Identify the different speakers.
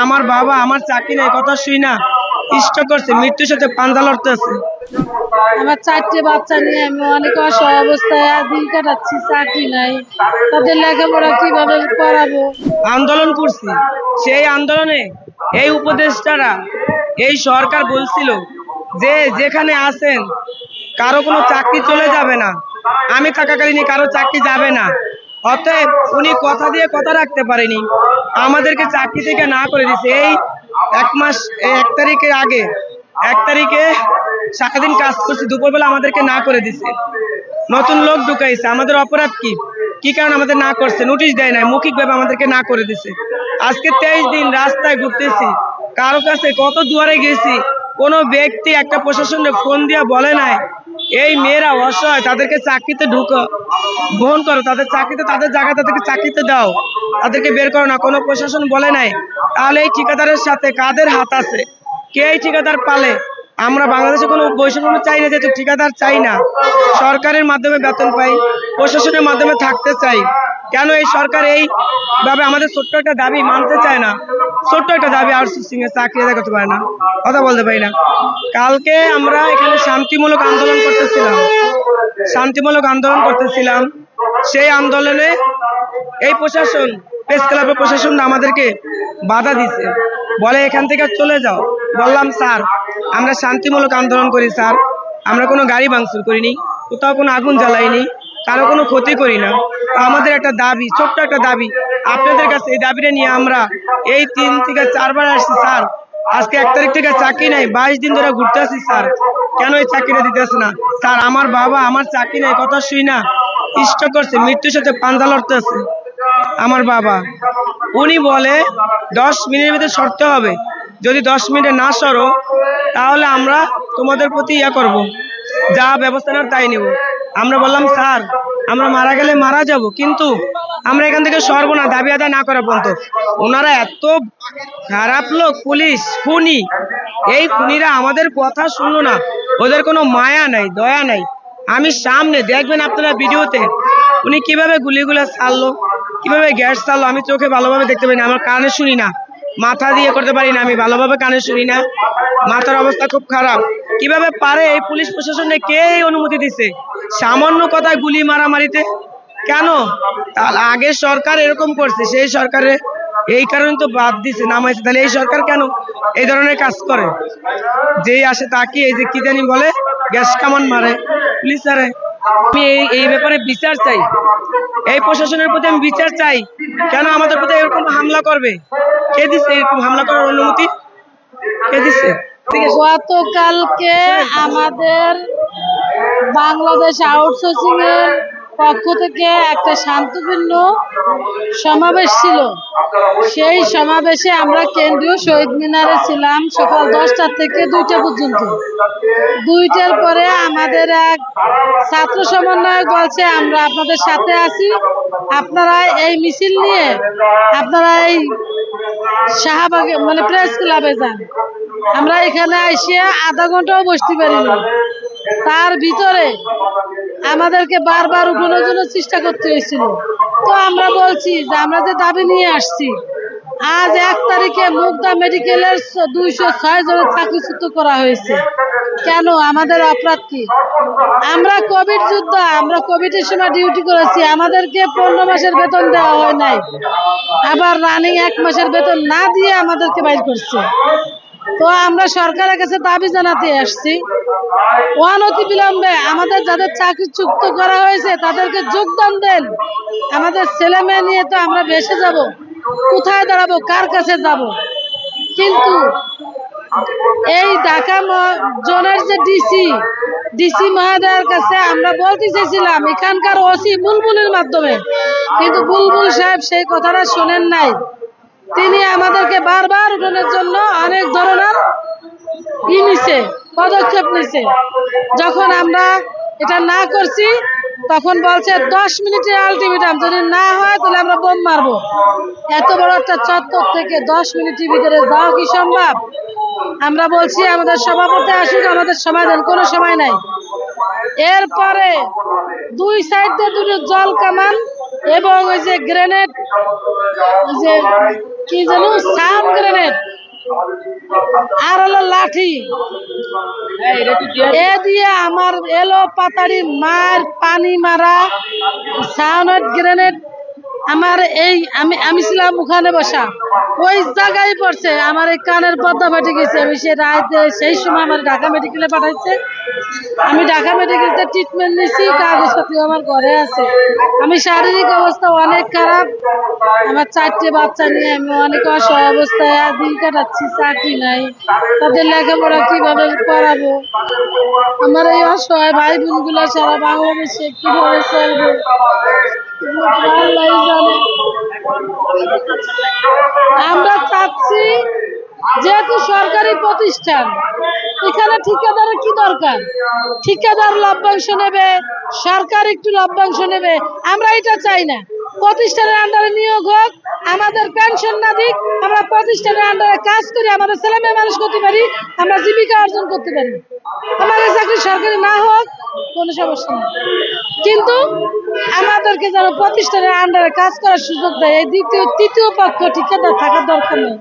Speaker 1: আমার বাবা আমার চাকরি নাই কথা শুই না ইষ্ট করছে, মৃত্যুর সাথে পাঞ্জা লড়তেছে।
Speaker 2: আমার 4টে বাচ্চা নিয়ে আমি অনেক অসহায় অবস্থায় দিন কাটাচ্ছি, চাকরি নাই, তাদের লেখাপড়া কিভাবে করাবো।
Speaker 1: আন্দোলন করছি, সেই আন্দোলনে এই উপদেষ্টারা এই সরকার বলছিল যে যেখানে আছেন কারো কোনো চাকরি চলে যাবে না, আমি থাকাকালীন কারো চাকরি যাবে না। অতএব উনি কথা দিয়ে কথা রাখতে পারেনি, আমাদেরকে চাকরি থেকে না করে দিছে। এই 1 তারিখের আগে 1 তারিখে সারাদিন কাজ করছি, দুপুরবেলা আমাদেরকে না করে দিছে। নতুন লোক ঢুকাইছে, আমাদের অপরাধ কি? কি কারণ আমাদের না করছে? নোটিশ দেয় নাই, মৌখিকভাবে আমাদেরকে না করে দিছে। আজকে 23 দিন রাস্তায় ঘুরতেছি, কারো কাছে কত দুয়ারে গেছি, কোনো ব্যক্তি একটা প্রশাসনে ফোন দিয়ে বলে নাই এই মেয়েরা অসহায়, তাদেরকে চাকরিতে গ্রহণ করো, তাদের চাকরিতে, তাদের জায়গায় তাদেরকে চাকরিতে দাও, তাদেরকে বের করো না। কোনো প্রশাসন বলে নাই। তাহলে এই ঠিকাদারের সাথে কাদের হাত আছে? কে এই ঠিকাদার পালে? আমরা বাংলাদেশে কোনো বৈষম্য চাই না, যেহেতু ঠিকাদার চাই না, সরকারের মাধ্যমে বেতন পাই, প্রশাসনের মাধ্যমে থাকতে চাই। কেন এই সরকার এইভাবে আমাদের ছোট্ট একটা দাবি মানতে চায় না? ছোট্ট একটা দাবি আউটসোর্সিং এর চাকরি আদায় করতে পারে না, কথা বলতে পারি না। কালকে আমরা এখানে শান্তিমূলক আন্দোলন করতেছিলাম। সেই আন্দোলনে এই প্রশাসন, প্রেস ক্লাবের প্রশাসন আমাদেরকে বাধা দিছে, বলে এখান থেকে চলে যাও। বললাম স্যার আমরা শান্তিমূলক আন্দোলন করি স্যার, আমরা কোনো গাড়ি ভাঙচুর করিনি, কোথাও কোনো আগুন জ্বালাইনি, কারো কোনো ক্ষতি করি না। আমাদের একটা দাবি, ছোট্ট একটা দাবি আপনাদের কাছে, এই দাবিটা নিয়ে আমরা এই 3 থেকে 4 বার আসছি স্যার। আজকে 1 তারিখ থেকে চাকরি নাই, 22 দিন ধরে ঘুরতে আসছি স্যার, কেন এই চাকরিটা দিতেছে না স্যার? আমার বাবা আমার চাকরি নাই কথা শুই না ইষ্ট করছে, মৃত্যুর সাথে পাঞ্জা লড়তেছে আমার বাবা। উনি বলে 10 মিনিটের ভিতরে সরতে হবে, যদি 10 মিনিটে না সরো তাহলে আমরা তোমাদের প্রতি করব, যা ব্যবস্থা নেওয়ার তাই নেব। আমরা বললাম স্যার আমরা মারা গেলে মারা যাব, কিন্তু আমরা এখান থেকে সরবো না দাবি আদায় না করা পর্যন্ত। ওনারা এত খারাপ লোক, পুলিশ খুনি, এই খুনিরা আমাদের কথা শুনলো না, ওদের কোনো মায়া নাই, দয়া নাই। আমি সামনে দেখবেন আপনারা ভিডিওতে উনি কিভাবে গুলিগুলো ছাড়লো, কিভাবে গ্যাস ছাড়লো, আমি চোখে ভালোভাবে দেখতে পাই না, আমার কানে শুনি না, মাথা দিয়ে করতে পারি না, আমি ভালোভাবে কানে শুনি না, মাথার অবস্থা খুব খারাপ। কিভাবে পারে এই পুলিশ প্রশাসনে, কে অনুমতি দিছে সামান্য কথায় গুলি মারামারিতে? কেন? আগের সরকার এরকম করছে, সেই সরকারে এই কারণে তো বাদ দিছে, নামাইছে। তাহলে এই সরকার কেন এই ধরনের কাজ করে? যেই আসে তাকে এই যে কি জানি বলে গ্যাস কামান মারে পুলিশারে। আমি এই ব্যাপারে বিচার চাই, এই প্রশাসনের প্রতি আমি বিচার চাই। কেন আমাদের প্রতি এরকম হামলা করবে? কে দিচ্ছে এরকম হামলা করার অনুমতি? কে দিচ্ছে?
Speaker 2: গতকালকে আমাদের বাংলাদেশ আউটসোর্সিং এর পক্ষ থেকে একটা শান্তিপূর্ণ সমাবেশ ছিল। সেই সমাবেশে আমরা কেন্দ্রীয় শহীদ মিনারে ছিলাম সকাল 10টা থেকে 2টা পর্যন্ত। 2টার পরে আমাদের এক ছাত্র সমন্বয়ক বলছে আমরা আপনাদের সাথে আছি, আপনারা এই মিছিল নিয়ে আপনারা এই শাহবাগে মানে প্রেস ক্লাবে যান। আমরা এখানে এসে আধা ঘন্টাও বসতে পারিনি। তার ভিতরে আমাদেরকে বারবার উঠানোর জন্য চেষ্টা করতে হয়েছিল। তো আমরা বলছি যে আমরা যে দাবি নিয়ে আসছি, আজ 1 তারিখে মুগদা মেডিকেলের 206 জনের চাকরিচ্যুত করা হয়েছে। কেন? আমাদের অপরাধ কি? আমরা কোভিড যোদ্ধা, আমরা কোভিডের সময় ডিউটি করেছি, আমাদেরকে 15 মাসের বেতন দেওয়া হয় নাই, আবার রানিং 1 মাসের বেতন না দিয়ে আমাদেরকে বাইর করছে। তো আমরা সরকারের কাছে দাবি জানাতে আসছি অনতি বিলম্বে আমাদের যাদের চাকরিচ্যুত করা হয়েছে তাদেরকে যোগদান দেন। আমাদের ছেলে মেয়ে নিয়ে তো আমরা ভেসে যাব, কোথায় দাঁড়াবো, কার কাছে যাব? কিন্তু এই ঢাকা জোনের যে ডিসি মহোদয়ের কাছে আমরা বলতে চেয়েছিলাম এখানকার ওসি বুলবুলের মাধ্যমে, কিন্তু বুলবুল সাহেব সেই কথাটা শোনেন নাই। তিনি আমাদেরকে বারবার উঠানোর জন্য অনেক ধরনের পদক্ষেপ নিছে। যখন আমরা এটা না করছি তখন বলছে 10 মিনিটের আলটিমেটাম, যদি না হয় তাহলে আমরা বোম মারবো। এত বড় একটা চত্বর থেকে 10 মিনিটের ভিতরে যাওয়া কি সম্ভব? আমরা বলছি আমাদের সভাপতি আসুক, আমাদের সময় দেন, কোনো সময় নাই। এরপরে 2 সাইড দিয়ে 2টো জল কামান এবং ওই যে গ্রেনেড, যে কি জানো সাউন্ড গ্রেনেড, আর হলো লাঠি, এ দিয়ে আমার এলো পাতাড়ি মার, পানি মারা, সাউন্ড গ্রেনেড। আমার এই আমি ছিলাম ওখানে বসা, ওই জায়গায় পড়ছে, আমার এই কানের পর্দা ফেটে গেছে। আমি সে রাতে সেই সময় আমার ঢাকা মেডিকেলে পাঠাইছে, আমি ঢাকা মেডিকেলতে ট্রিটমেন্ট নিছি, কাগজপত্র আমার ঘরে আছে। আমি শারীরিক অবস্থা অনেক খারাপ, আমার 4টে বাচ্চা নিয়ে আমি অনেক অসহায় অবস্থায় দিন কাটাচ্ছি, চাকরি নাই, তাদের লেখাপড়া কিভাবে করাবো, আমার এই অসহায় ভাই বোনগুলো সারা বাংলাদেশে কিভাবে চলবে আল্লাহই জানে। আমরা চাচ্ছি, যেহেতু সরকারি প্রতিষ্ঠান, এখানে ঠিকাদারের কি দরকার? ঠিকাদার লভ্যাংশ নেবে, সরকার একটু লভ্যাংশ নেবে, আমরা এটা চাই না। প্রতিষ্ঠানের আন্ডারে নিয়োগ হোক, আমাদের পেনশন না দিক, আমরা প্রতিষ্ঠানের আন্ডারে কাজ করি, আমাদের ছেলে মেয়ে মানুষ করতে পারি, আমরা জীবিকা অর্জন করতে পারি। আমাদের চাকরি সরকারি না হোক কোনো সমস্যা নেই, কিন্তু আমাদেরকে যেন প্রতিষ্ঠানের আন্ডারে কাজ করার সুযোগ দেয়। এই তৃতীয় পক্ষ ঠিকাদার থাকার দরকার নেই।